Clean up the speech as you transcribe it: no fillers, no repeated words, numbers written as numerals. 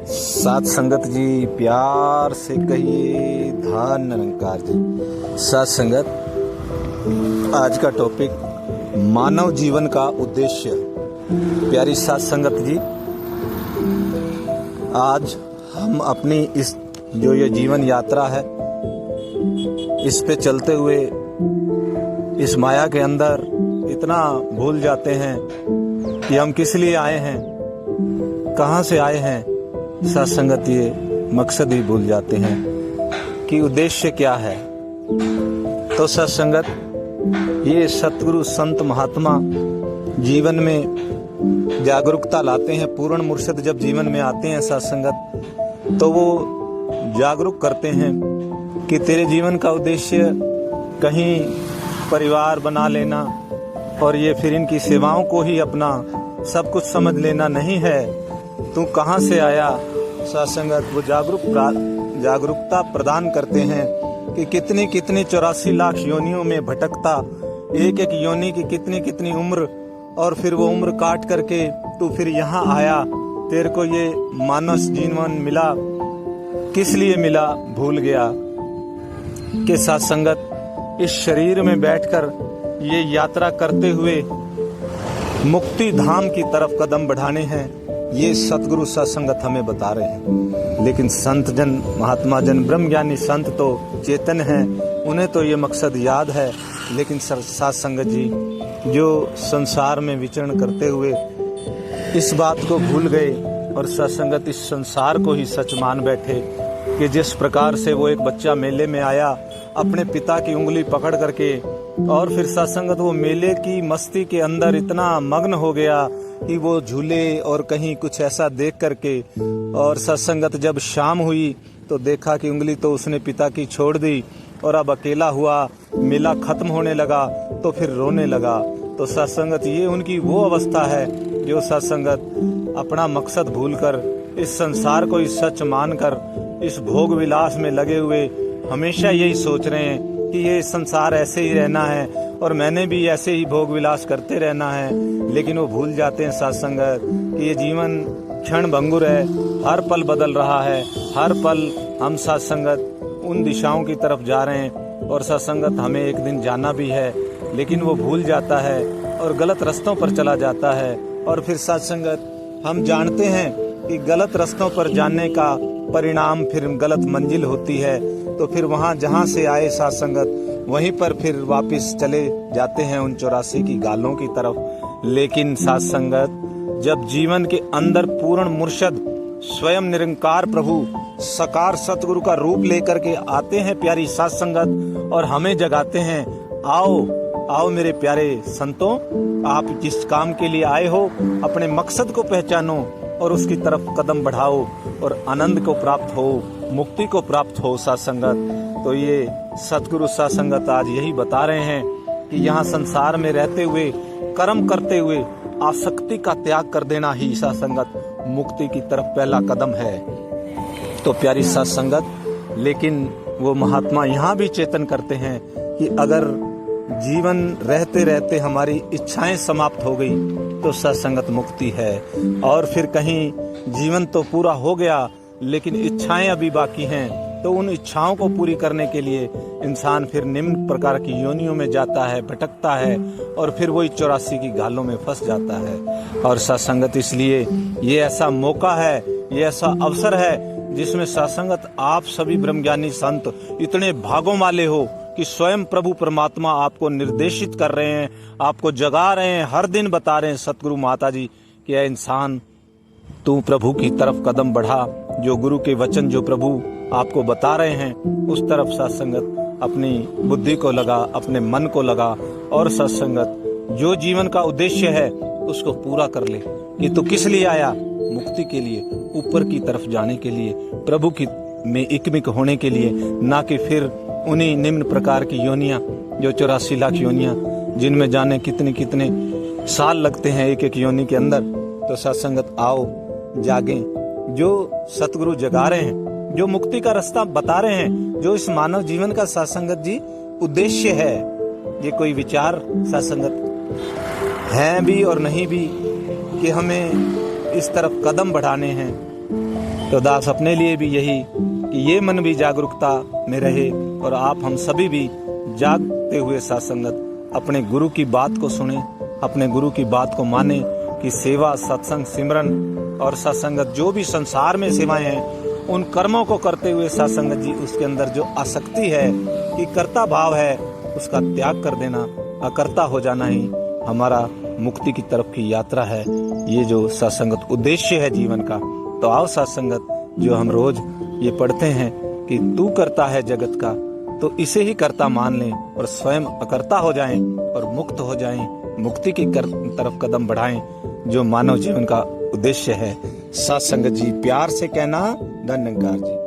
साथ संगत जी, प्यार से कहिए धन निरंकार जी। साथ संगत, आज का टॉपिक मानव जीवन का उद्देश्य। प्यारी साथ संगत जी, आज हम अपनी इस जो ये जीवन यात्रा है, इस पे चलते हुए इस माया के अंदर इतना भूल जाते हैं कि हम किस लिए आए हैं, कहाँ से आए हैं। साथ संगत, ये मकसद ही भूल जाते हैं कि उद्देश्य क्या है। तो साथ संगत, ये सतगुरु संत महात्मा जीवन में जागरूकता लाते हैं। पूर्ण मुर्शिद जब जीवन में आते हैं साथ संगत, तो वो जागरूक करते हैं कि तेरे जीवन का उद्देश्य कहीं परिवार बना लेना और ये फिर इनकी सेवाओं को ही अपना सब कुछ समझ लेना नहीं है। तू कहाँ से आया। साथ संगत, वो जागरूकता प्रदान करते हैं कि कितनी कितनी 84 लाख योनियों में भटकता, एक एक योनि की कितनी कितनी उम्र, और फिर वो उम्र काट करके तू फिर यहाँ आया। तेरे को ये मानव जीवन मिला, किस लिए मिला भूल गया। कि साथ संगत, इस शरीर में बैठकर ये यात्रा करते हुए मुक्ति धाम की तरफ कदम बढ़ाने हैं, ये सतगुरु सत्संगत हमें बता रहे हैं। लेकिन संत जन, महात्मा जन, ब्रह्मज्ञानी संत तो चेतन हैं, उन्हें तो ये मकसद याद है। लेकिन साथ संगत जी, जो संसार में विचरण करते हुए इस बात को भूल गए और सत्संगत इस संसार को ही सच मान बैठे कि जिस प्रकार से वो एक बच्चा मेले में आया, अपने पिता की उंगली पकड़ करके, और फिर सत्संगत वो मेले की मस्ती के अंदर इतना मग्न हो गया कि वो झूले और कहीं कुछ ऐसा देख करके, और सत्संगत जब शाम हुई तो देखा कि उंगली तो उसने पिता की छोड़ दी और अब अकेला हुआ, मेला खत्म होने लगा तो फिर रोने लगा। तो सत्संगत, ये उनकी वो अवस्था है जो सत्संगत अपना मकसद भूलकर इस संसार को इस सच मानकर इस भोग विलास में लगे हुए हमेशा यही सोच रहे हैं कि ये संसार ऐसे ही रहना है और मैंने भी ऐसे ही भोग विलास करते रहना है। लेकिन वो भूल जाते हैं साथ संगत कि ये जीवन क्षण भंगुर है, हर पल बदल रहा है। हर पल हम साथ संगत उन दिशाओं की तरफ जा रहे हैं और साथ संगत हमें एक दिन जाना भी है, लेकिन वो भूल जाता है और गलत रास्तों पर चला जाता है। और फिर साथ संगत, हम जानते हैं कि गलत रास्तों पर जाने का परिणाम फिर गलत मंजिल होती है। तो फिर वहाँ जहाँ से आए साथ संगत, वहीं पर फिर वापस चले जाते हैं उन 84 की गालों की तरफ। लेकिन साथ संगत, जब जीवन के अंदर पूर्ण मुर्शिद स्वयं निरंकार प्रभु साकार सतगुरु का रूप लेकर के आते हैं प्यारी साथ संगत, और हमें जगाते हैं, आओ आओ मेरे प्यारे संतों, आप जिस काम के लिए आए हो अपने मकसद को पहचानो और उसकी तरफ कदम बढ़ाओ और आनंद को प्राप्त हो, मुक्ति को प्राप्त हो साथ संगत। तो ये सतगुरु साथ संगत आज यही बता रहे हैं कि यहाँ संसार में रहते हुए, कर्म करते हुए आसक्ति का त्याग कर देना ही साथ संगत मुक्ति की तरफ पहला कदम है। तो प्यारी साथ संगत, लेकिन वो महात्मा यहाँ भी चेतन करते हैं कि अगर जीवन रहते रहते हमारी इच्छाएं समाप्त हो गई तो सत्संगत मुक्ति है। और फिर कहीं जीवन तो पूरा हो गया लेकिन इच्छाएं अभी बाकी हैं, तो उन इच्छाओं को पूरी करने के लिए इंसान फिर निम्न प्रकार की योनियों में जाता है, भटकता है और फिर वही 84 की गालों में फंस जाता है। और सत्संगत, इसलिए ये ऐसा मौका है, ये ऐसा अवसर है जिसमें सत्संगत आप सभी ब्रह्मज्ञानी संत इतने भागों वाले हो कि स्वयं प्रभु परमात्मा आपको निर्देशित कर रहे हैं, आपको जगा रहे हैं, हर दिन बता रहे हैं सतगुरु माता जी कि ऐ इंसान, तू प्रभु की तरफ कदम बढ़ा। जो गुरु के वचन जो प्रभु आपको बता रहे हैं उस तरफ सत्संगत अपनी बुद्धि को लगा, अपने मन को लगा, और सत्संगत जो जीवन का उद्देश्य है उसको पूरा कर ले। कि तू किस लिए आया, मुक्ति के लिए, ऊपर की तरफ जाने के लिए, प्रभु की में एकमिक होने के लिए, ना कि फिर उन्हीं निम्न प्रकार की योनियां जो 84 लाख योनियां जिनमें जाने कितने कितने साल लगते हैं एक एक योनि के अंदर। तो सत्संगत, आओ जागें, जो सतगुरु जगा रहे हैं, जो मुक्ति का रास्ता बता रहे हैं, जो इस मानव जीवन का सत्संगत जी उद्देश्य है। ये कोई विचार सत्संगत है भी और नहीं भी कि हमें इस तरफ कदम बढ़ाने हैं तो दास अपने लिए भी यही कि ये मन भी जागरूकता में रहे और आप हम सभी भी जागते हुए सत्संगत अपने गुरु की बात को सुने, अपने गुरु की बात को माने कि सेवा, सत्संग, सिमरन और सत्संगत जो भी संसार में सेवाएं हैं उन कर्मों को करते हुए सत्संगत जी उसके अंदर जो आसक्ति है कि कर्ता भाव है उसका त्याग कर देना, अकर्ता हो जाना ही हमारा मुक्ति की तरफ की यात्रा है। ये जो सत्संगत उद्देश्य है जीवन का। तो आओ सत्संगत जो हम रोज ये पढ़ते हैं कि तू करता है जगत का, तो इसे ही कर्ता मान लें और स्वयं अकर्ता हो जाएं और मुक्त हो जाएं, मुक्ति की तरफ कदम बढ़ाएं, जो मानव जीवन का उद्देश्य है। सत्संगत जी प्यार से कहना, धन्यवाद जी।